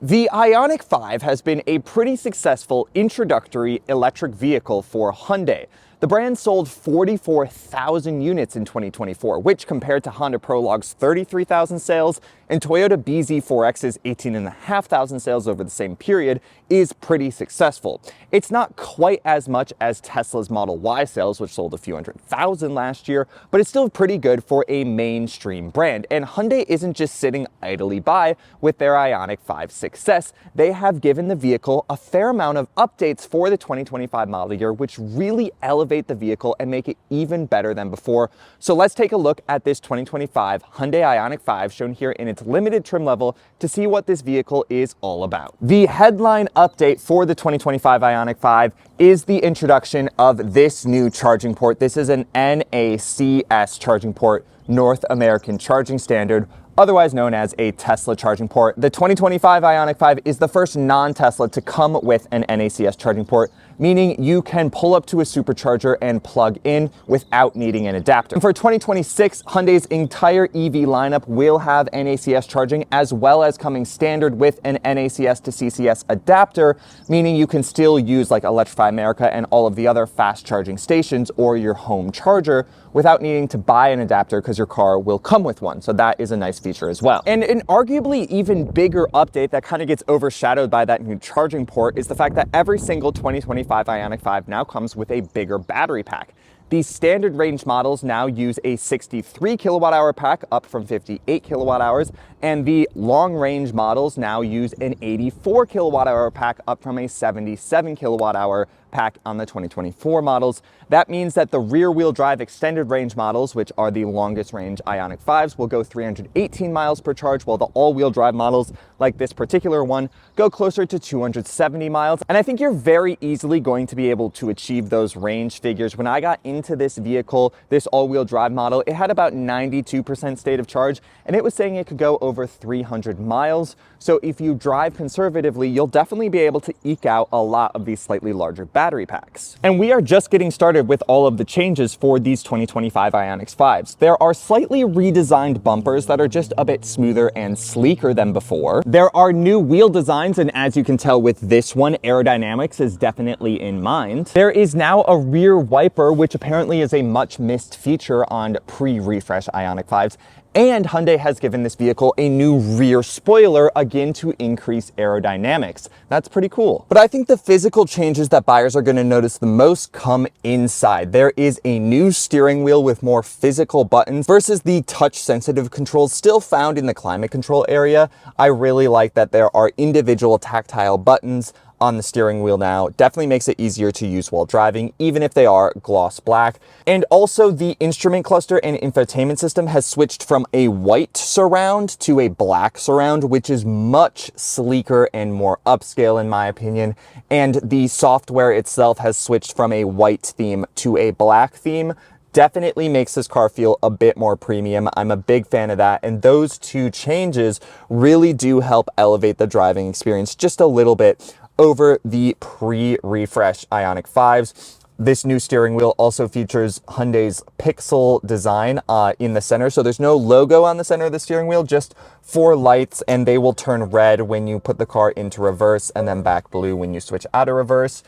The IONIQ 5 has been a pretty successful introductory electric vehicle for Hyundai. The brand sold 44,000 units in 2024, which compared to Honda Prolog's 33,000 sales and Toyota BZ4X's 18,500 sales over the same period, is pretty successful. It's not quite as much as Tesla's Model Y sales, which sold a few 100,000 last year, but it's still pretty good for a mainstream brand. And Hyundai isn't just sitting idly by with their IONIQ 5 success. They have given the vehicle a fair amount of updates for the 2025 model year, which really elevate the vehicle and make it even better than before. So let's take a look at this 2025 Hyundai IONIQ 5 shown here in its limited trim level to see what this vehicle is all about. The headline update for the 2025 IONIQ 5 is the introduction of this new charging port. This is an NACS charging port, North American Charging Standard, otherwise known as a Tesla charging port. The 2025 IONIQ 5 is the first non-Tesla to come with an NACS charging port, meaning you can pull up to a supercharger and plug in without needing an adapter. And for 2026, Hyundai's entire EV lineup will have NACS charging, as well as coming standard with an NACS to CCS adapter, meaning you can still use like Electrify America and all of the other fast charging stations or your home charger without needing to buy an adapter because your car will come with one. So that is a nice feature as well. And an arguably even bigger update that kind of gets overshadowed by that new charging port is the fact that every single 2025 IONIQ 5 now comes with a bigger battery pack. These standard range models now use a 63 kilowatt hour pack, up from 58 kilowatt hours, and the long range models now use an 84 kilowatt hour pack, up from a 77 kilowatt hour pack on the 2024 models. That means that the rear wheel drive extended range models, which are the longest range IONIQ 5s, will go 318 miles per charge, while the all wheel drive models, like this particular one, go closer to 270 miles. And I think you're very easily going to be able to achieve those range figures. When I got into this vehicle, this all wheel drive model, it had about 92% state of charge, and it was saying it could go over 300 miles. So if you drive conservatively, you'll definitely be able to eke out a lot of these slightly larger battery packs. And we are just getting started with all of the changes for these 2025 IONIQ 5s. There are slightly redesigned bumpers that are just a bit smoother and sleeker than before. There are new wheel designs, and as you can tell with this one, aerodynamics is definitely in mind. There is now a rear wiper, which apparently is a much missed feature on pre-refresh IONIQ 5s. And Hyundai has given this vehicle a new rear spoiler, again to increase aerodynamics. That's pretty cool. But I think the physical changes that buyers are going to notice the most come inside. There is a new steering wheel with more physical buttons versus the touch-sensitive controls still found in the climate control area. I really like that there are individual tactile buttons on the steering wheel now. Definitely makes it easier to use while driving, even if they are gloss black. And also the instrument cluster and infotainment system has switched from a white surround to a black surround, which is much sleeker and more upscale in my opinion. And the software itself has switched from a white theme to a black theme. Definitely makes this car feel a bit more premium. I'm a big fan of that. And those two changes really do help elevate the driving experience just a little bit over the pre-refresh IONIQ 5s. This new steering wheel also features Hyundai's Pixel design in the center. So there's no logo on the center of the steering wheel, just 4 lights, and they will turn red when you put the car into reverse and then back blue when you switch out of reverse.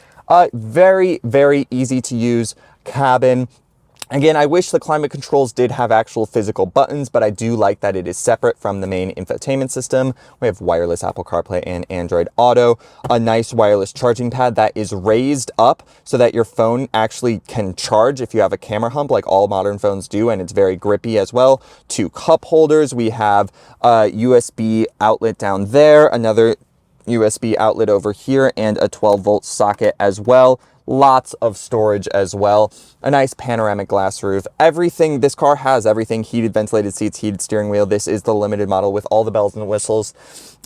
Very, very easy to use cabin. Again, I wish the climate controls did have actual physical buttons, but I do like that it is separate from the main infotainment system. We have wireless Apple CarPlay and Android Auto, a nice wireless charging pad that is raised up so that your phone actually can charge if you have a camera hump like all modern phones do, and it's very grippy as well. 2 cup holders. We have a USB outlet down there, another USB outlet over here, and a 12-volt socket as well. Lots of storage as well. A nice panoramic glass roof. Everything, this car has everything. Heated ventilated seats, heated steering wheel. This is the limited model with all the bells and whistles.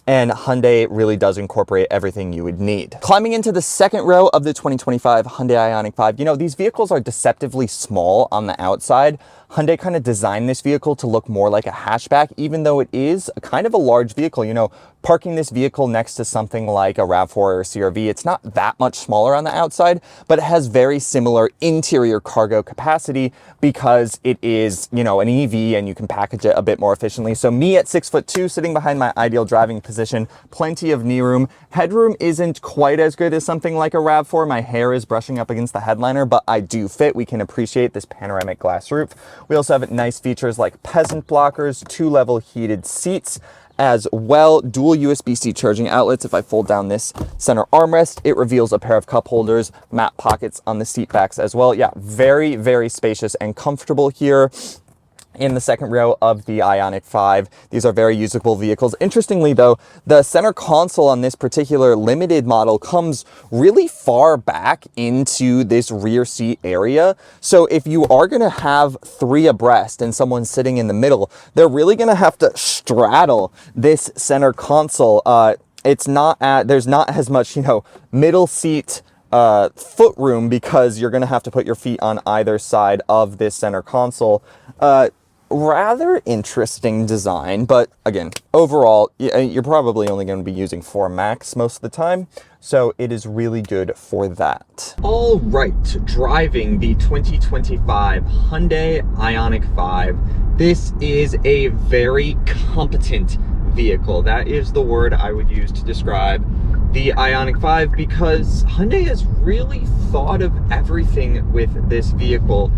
And Hyundai really does incorporate everything you would need. Climbing into the second row of the 2025 Hyundai IONIQ 5, you know, these vehicles are deceptively small on the outside. Hyundai kind of designed this vehicle to look more like a hatchback, even though it is kind of a large vehicle. You know, parking this vehicle next to something like a RAV4 or a CR-V, it's not that much smaller on the outside, but it has very similar interior cargo capacity because it is, you know, an EV and you can package it a bit more efficiently. So me at 6'2", sitting behind my ideal driving position, plenty of knee room. Headroom isn't quite as good as something like a RAV4. My hair is brushing up against the headliner, but I do fit. We can appreciate this panoramic glass roof. We also have nice features like peasant blockers, 2-level heated seats, as well, dual USB-C charging outlets. If I fold down this center armrest, it reveals a pair of cup holders, mat pockets on the seat backs as well. Yeah, very, very spacious and comfortable here in the second row of the IONIQ 5. These are very usable vehicles. Interestingly though, the center console on this particular limited model comes really far back into this rear seat area. So if you are gonna have 3 abreast and someone's sitting in the middle, they're really gonna have to straddle this center console. There's not as much, you know, middle seat foot room because you're gonna have to put your feet on either side of this center console. Rather interesting design, but again, overall, you're probably only going to be using 4 max most of the time, so it is really good for that. All right, driving the 2025 Hyundai IONIQ 5. This is a very competent vehicle. That is the word I would use to describe the IONIQ 5 because Hyundai has really thought of everything with this vehicle.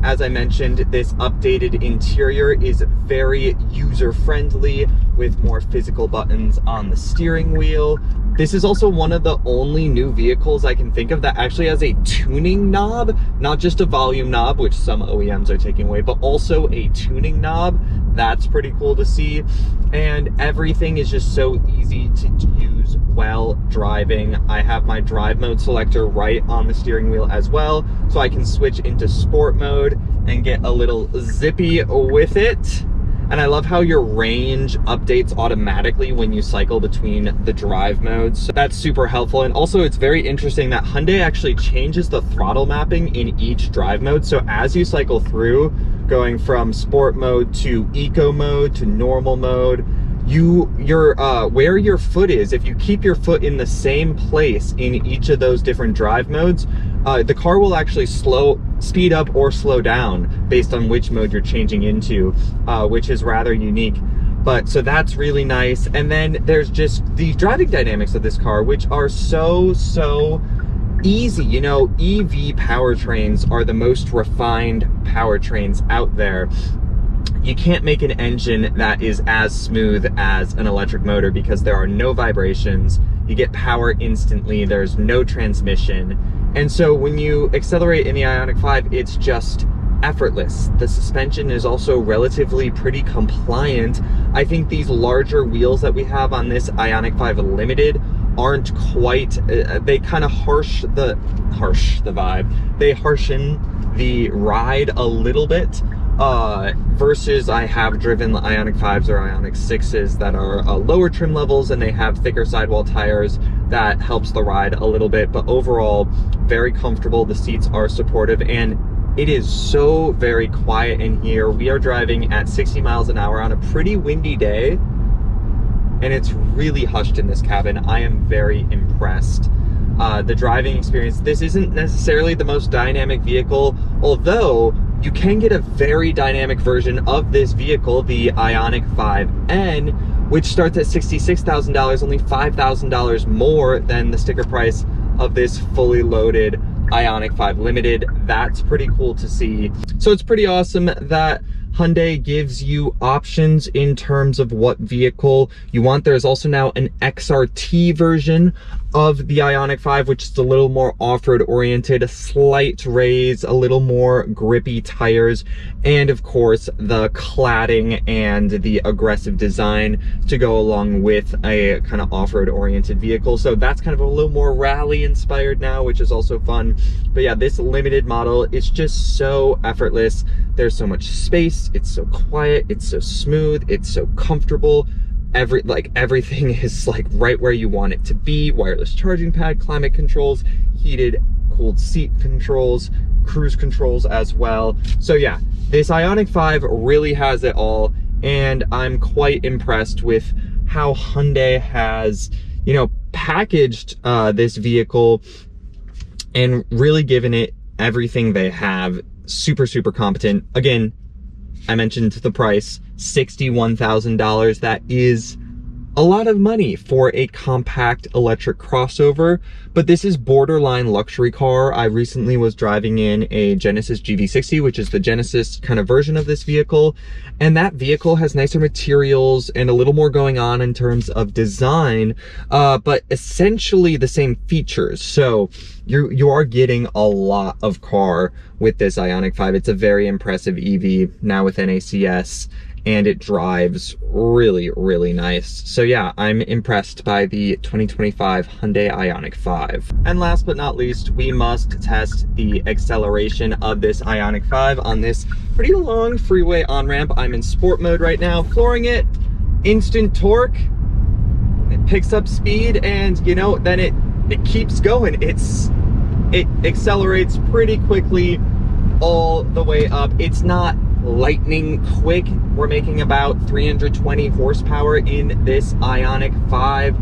As I mentioned, this updated interior is very user-friendly with more physical buttons on the steering wheel. This is also one of the only new vehicles I can think of that actually has a tuning knob, not just a volume knob, which some OEMs are taking away, but also a tuning knob. That's pretty cool to see. And everything is just so easy to use while driving. I have my drive mode selector right on the steering wheel as well, so I can switch into sport mode and get a little zippy with it. And I love how your range updates automatically when you cycle between the drive modes. So that's super helpful. And also it's very interesting that Hyundai actually changes the throttle mapping in each drive mode. So as you cycle through, going from sport mode to eco mode to normal mode, where your foot is, if you keep your foot in the same place in each of those different drive modes, the car will actually speed up or slow down based on which mode you're changing into, which is rather unique. But so that's really nice. And then there's just the driving dynamics of this car, which are so easy. You know, EV powertrains are the most refined powertrains out there. You can't make an engine that is as smooth as an electric motor because there are no vibrations. You get power instantly. There's no transmission. And so when you accelerate in the IONIQ 5, it's just effortless. The suspension is also relatively pretty compliant. I think these larger wheels that we have on this IONIQ 5 Limited aren't quite, they kind of harsh the vibe. They harshen the ride a little bit. Versus I have driven the IONIQ 5s or IONIQ 6s that are lower trim levels and they have thicker sidewall tires. That helps the ride a little bit, but overall very comfortable. The seats are supportive and it is so very quiet in here. We are driving at 60 miles an hour on a pretty windy day and it's really hushed in this cabin. I am very impressed. The driving experience, this isn't necessarily the most dynamic vehicle, although you can get a very dynamic version of this vehicle, the IONIQ 5N, which starts at $66,000, only $5,000 more than the sticker price of this fully loaded IONIQ 5 Limited. That's pretty cool to see. So it's pretty awesome that Hyundai gives you options in terms of what vehicle you want. There's also now an XRT version of the IONIQ 5, which is a little more off-road oriented, a slight raise, a little more grippy tires, and of course the cladding and the aggressive design to go along with a kind of off-road oriented vehicle. So that's kind of a little more rally inspired now, which is also fun. But yeah, this limited model is just so effortless. There's so much space, it's so quiet, it's so smooth, it's so comfortable. Everything is like right where you want it to be. Wireless charging pad, climate controls, heated, cooled seat controls, cruise controls as well. So yeah, this IONIQ 5 really has it all, and I'm quite impressed with how Hyundai has, you know, packaged this vehicle and really given it everything they have. Super, super competent. Again, I mentioned the price, $61,000. That is a lot of money for a compact electric crossover, but this is borderline luxury car. I recently was driving in a Genesis GV60, which is the Genesis kind of version of this vehicle, and that vehicle has nicer materials and a little more going on in terms of design, but essentially the same features. So you are getting a lot of car with this IONIQ 5. It's a very impressive EV now with NACS, and it drives really, really nice. So yeah, I'm impressed by the 2025 Hyundai IONIQ 5. And last but not least, we must test the acceleration of this IONIQ 5 on this pretty long freeway on-ramp. I'm in sport mode right now, flooring it, instant torque, it picks up speed, and you know, then it keeps going. It accelerates pretty quickly all the way up. It's not lightning quick. We're making about 320 horsepower in this IONIQ 5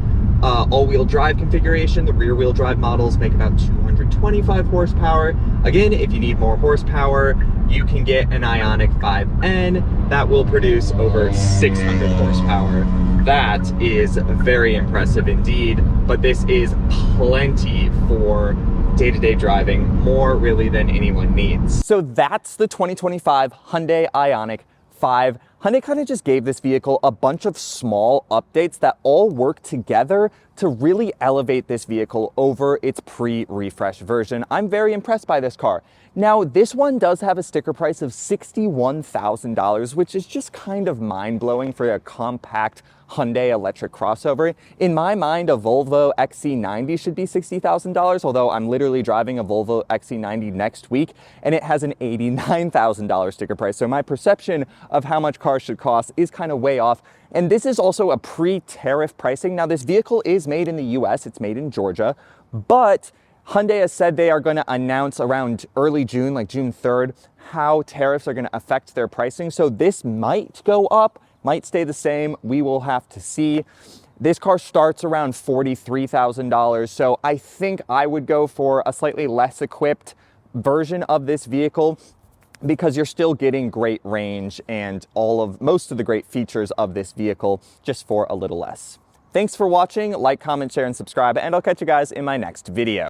all-wheel drive configuration. The rear-wheel drive models make about 225 horsepower. Again, if you need more horsepower, you can get an IONIQ 5N that will produce over 600 horsepower. That is very impressive indeed, but this is plenty for day-to-day driving, more really than anyone needs. So that's the 2025 Hyundai IONIQ 5. Hyundai kind of just gave this vehicle a bunch of small updates that all work together to really elevate this vehicle over its pre-refresh version. I'm very impressed by this car. Now, this one does have a sticker price of $61,000, which is just kind of mind-blowing for a compact Hyundai electric crossover. In my mind, a Volvo XC90 should be $60,000, although I'm literally driving a Volvo XC90 next week, and it has an $89,000 sticker price. So my perception of how much cars should cost is kind of way off. And this is also a pre-tariff pricing. Now, this vehicle is made in the US, it's made in Georgia, but Hyundai has said they are going to announce around early June, like June 3rd, how tariffs are going to affect their pricing. So this might go up, might stay the same. We will have to see. This car starts around $43,000. So I think I would go for a slightly less equipped version of this vehicle, because you're still getting great range and most of the great features of this vehicle just for a little less. Thanks for watching. Like, comment, share, and subscribe, and I'll catch you guys in my next video.